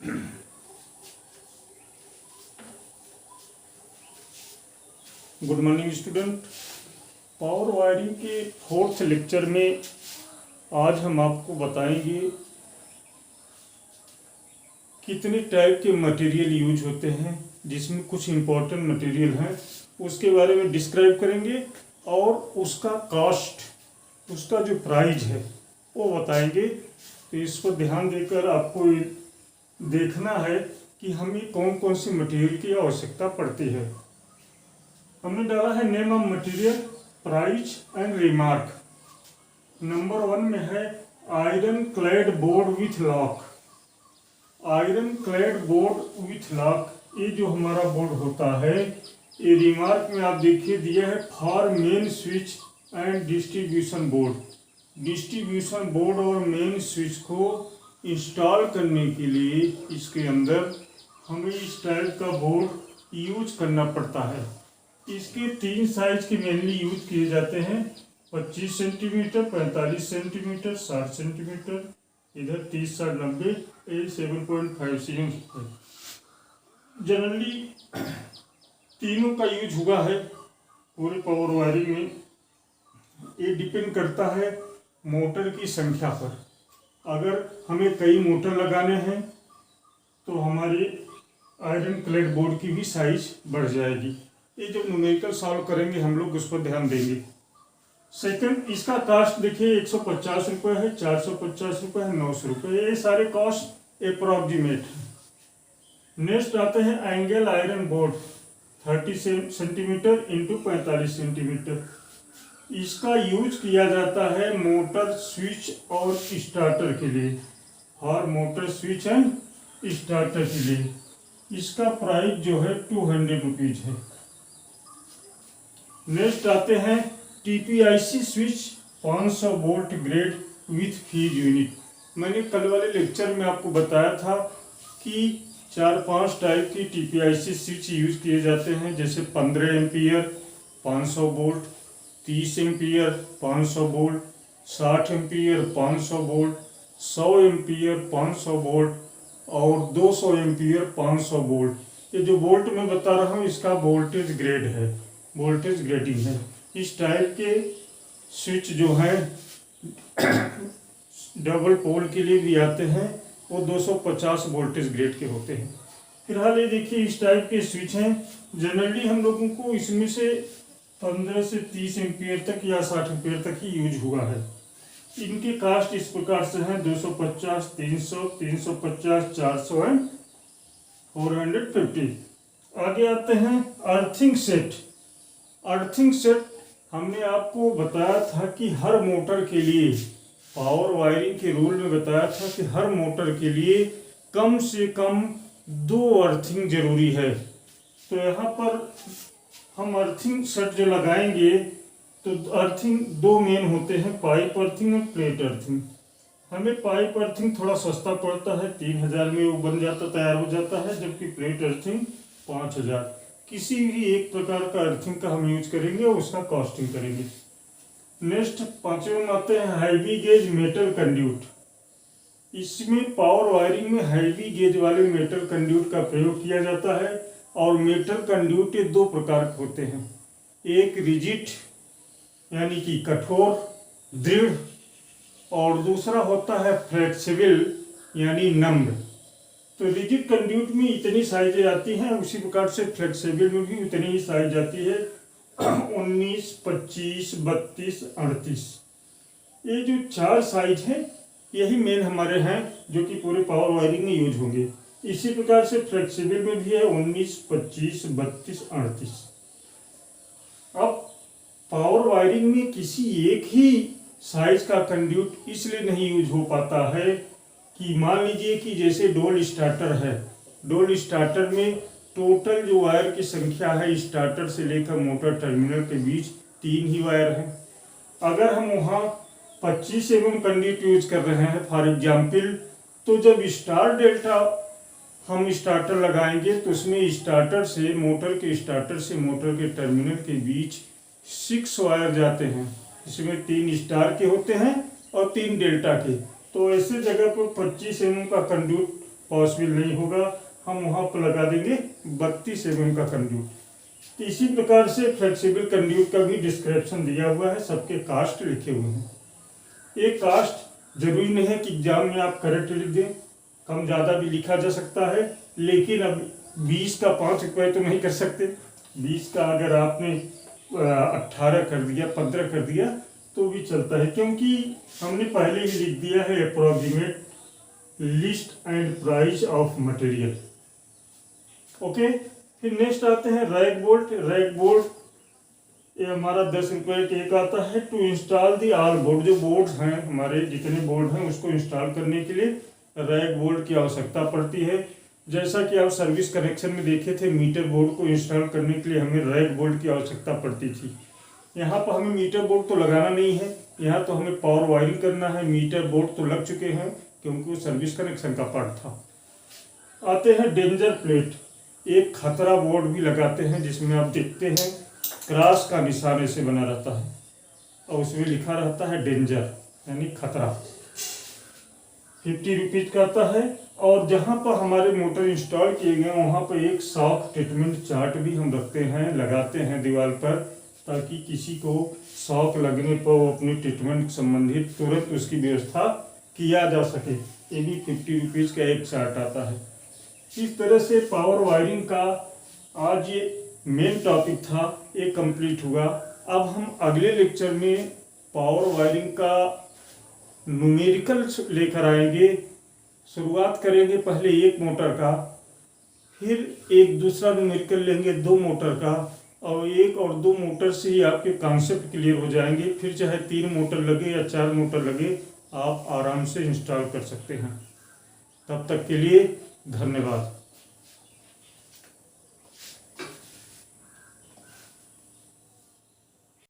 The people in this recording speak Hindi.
Good morning student. Power wiring के 4th लेक्चर में आज हम आपको बताएंगे कितने टाइप के मटेरियल यूज होते हैं, जिसमें कुछ इम्पोर्टेंट मटेरियल हैं उसके बारे में डिस्क्राइब करेंगे और उसका कॉस्ट, उसका जो प्राइस है वो बताएंगे। तो इस पर ध्यान देकर आपको देखना है कि हमें कौन कौन सी मटेरियल की आवश्यकता पड़ती है। हमने डाला है name of material, price and remark. Number 1 में है iron clad board with lock. Iron clad board with lock, ये जो हमारा बोर्ड होता है, ये रिमार्क में आप देखिए दिया है for main switch and distribution board. Distribution board और मेन स्विच को इंस्टॉल करने के लिए इसके अंदर हमें इस टाइप का बोर्ड यूज करना पड़ता है। इसके 3 साइज के मेनली यूज किए जाते हैं, 25 सेंटीमीटर, 45 सेंटीमीटर, 60 सेंटीमीटर, इधर 30, 60, 90, 7.5 cm है। जनरली तीनों का यूज हुआ है पूरे पावर वायरिंग में। ये डिपेंड करता है मोटर की संख्या पर। अगर हमें कई मोटर लगाने हैं तो हमारे आयरन क्लैड बोर्ड की भी साइज बढ़ जाएगी। ये जब न्यूमेरिकल सॉल्व करेंगे हम लोग उस पर ध्यान देंगे। सेकंड, इसका कॉस्ट देखिए 150 रुपये है, 450 रुपये है, 900 रुपये, ये सारे कॉस्ट अप्रॉक्सीमेट है। नेक्स्ट आते हैं angle iron board 30 centimetre into 45 centimetre. इसका यूज किया जाता है मोटर, स्विच और स्टार्टर के लिए, और मोटर, स्विच एंड स्टार्टर के लिए। इसका प्राइस जो है 200 रुपीज है। नेक्स्ट आते हैं TPIC switch 500 volt grade with fuse unit. मैंने कल वाले लेक्चर में आपको बताया था कि 4-5 टाइप की TPIC स्विच यूज किए जाते हैं, जैसे 15 ampere 500 volt, 30 ampere 500 volt, 60 ampere 500 volt, 100 ampere 500 volt और 200 एम्पियर 500 वोल्ट। ये जो वोल्ट मैं बता रहा हूँ इसका वोल्टेज ग्रेड है, वोल्टेज ग्रेडिंग है। इस टाइप के स्विच जो हैं डबल पोल के लिए भी आते हैं, वो 250 वोल्टेज ग्रेड के होते हैं। फिलहाल ये देखिए इस टाइप के स्विच हैं। जनरली हम लोगों को इसमें से 15 से 30 एम्पियर तक या 60 एम्पियर तक ही यूज हुआ है। इनके कास्ट इस प्रकार से हैं 250, 300, 350, 400 एंड 450। आगे आते हैं अर्थिंग सेट। अर्थिंग सेट हमने आपको बताया था कि हर मोटर के लिए, पावर वायरिंग के रूल में बताया था कि हर मोटर के लिए कम से कम 2 अर्थिंग जरूरी है। तो यहाँ पर हम अर्थिंग सेट जो लगाएंगे तो अर्थिंग 2 मेन होते हैं, पाइप अर्थिंग और प्लेट अर्थिंग। हमें पाइप अर्थिंग थोड़ा सस्ता पड़ता है, 3000 में वो बन जाता, तैयार हो जाता है, जबकि प्लेट अर्थिंग 5000। किसी भी एक प्रकार का अर्थिंग का हम यूज करेंगे और उसका कॉस्टिंग करेंगे। नेक्स्ट 5वें में आते हैं हैवी गेज मेटल कंड्यूट। इसमें पावर वायरिंग में हैवी गेज वाले मेटल कंड्यूट का प्रयोग किया जाता है। और मेटल कंड्यूट ये 2 प्रकार के होते हैं, एक रिजिड यानी कि कठोर, दृढ़, और दूसरा होता है फ्लेक्सिबल यानी नम्र। तो रिजिड कंड्यूट में इतनी साइजें आती हैं, उसी प्रकार से फ्लेक्सिबल में भी उतनी ही साइज आती है 19, 25, 32, 38। ये जो 4 साइज हैं यही मेन हमारे हैं जो कि पूरे पावर वायरिंग में यूज होंगे। इसी प्रकार से फ्लेक्सिबल में भी है 19, 25, 32, 38। अब पावर वायरिंग में किसी एक ही साइज का कंड्यूट इसलिए नहीं यूज हो पाता है कि मान लीजिए कि जैसे डोल स्टार्टर है, डोल स्टार्टर में टोटल जो वायर की संख्या है स्टार्टर से लेकर मोटर टर्मिनल के बीच 3 ही वायर हैं। अगर हम वहाँ 25 mm कंड्यूट यूज कर रहे हैं फॉर एग्जाम्पल, तो जब स्टार डेल्टा हम स्टार्टर लगाएंगे तो उसमें स्टार्टर से मोटर के टर्मिनल के बीच 6 वायर जाते हैं। इसमें 3 स्टार के होते हैं और 3 डेल्टा के। तो ऐसे जगह पर 25 mm का कंड्यूट पॉसिबल नहीं होगा, हम वहाँ पर लगा देंगे 32 mm का कंड्यूट। तो इसी प्रकार से फ्लेक्सिबल कंड्यूट का भी डिस्क्रिप्शन दिया हुआ है, सबके कास्ट लिखे हुए हैं। एक कास्ट जरूरी नहीं है कि एग्जाम में आप करेक्ट लिख दें, कम ज़्यादा भी लिखा जा सकता है, लेकिन अब 20 का 5 रुपये तो नहीं कर सकते। 20 का अगर आपने 18 कर दिया, 15 कर दिया तो भी चलता है, क्योंकि हमने पहले ही लिख दिया है approximate list and price of material. Okay, फिर नेक्स्ट आते हैं रैक बोल्ट। रैक बोल्ट ये हमारा 10 रुपये का एक आता है। To install the all board, जो बोर्ड हैं हमारे जितने बोर्ड हैं उसको इंस्टॉल करने के लिए रैक बोल्ट की आवश्यकता पड़ती है। जैसा कि आप सर्विस कनेक्शन में देखे थे, मीटर बोर्ड को इंस्टॉल करने के लिए हमें रैक बोल्ट की आवश्यकता पड़ती थी। यहाँ पर हमें मीटर बोर्ड तो लगाना नहीं है, यहाँ तो हमें पावर वायरिंग करना है। मीटर बोर्ड तो लग चुके हैं क्योंकि वो सर्विस कनेक्शन का पार्ट था। आते हैं डेंजर प्लेट, एक खतरा बोर्ड भी लगाते हैं जिसमें आप देखते हैं क्रॉस का निशान ऐसे बना रहता है और उसमें लिखा रहता है डेंजर यानी खतरा। 50 रुपीज का आता है। और जहाँ पर हमारे मोटर इंस्टॉल किए गए वहाँ पर एक शॉक ट्रीटमेंट चार्ट भी हम रखते हैं, लगाते हैं दीवार पर, ताकि किसी को शॉक लगने पर वो अपनी ट्रीटमेंट संबंधित तुरंत उसकी व्यवस्था किया जा सके। ये भी 50 रुपीज़ का एक चार्ट आता है। इस तरह से पावर वायरिंग का आज ये मेन टॉपिक था, ये कंप्लीट हुआ। अब हम अगले लेक्चर में पावर वायरिंग का न्यूमेरिकल लेकर आएंगे। शुरुआत करेंगे पहले एक मोटर का, फिर एक दूसरा न्यूमेरिकल लेंगे 2 मोटर का, और 1 और 2 मोटर से ही आपके कॉन्सेप्ट क्लियर हो जाएंगे। फिर चाहे 3 मोटर लगे या 4 मोटर लगे, आप आराम से इंस्टॉल कर सकते हैं। तब तक के लिए धन्यवाद।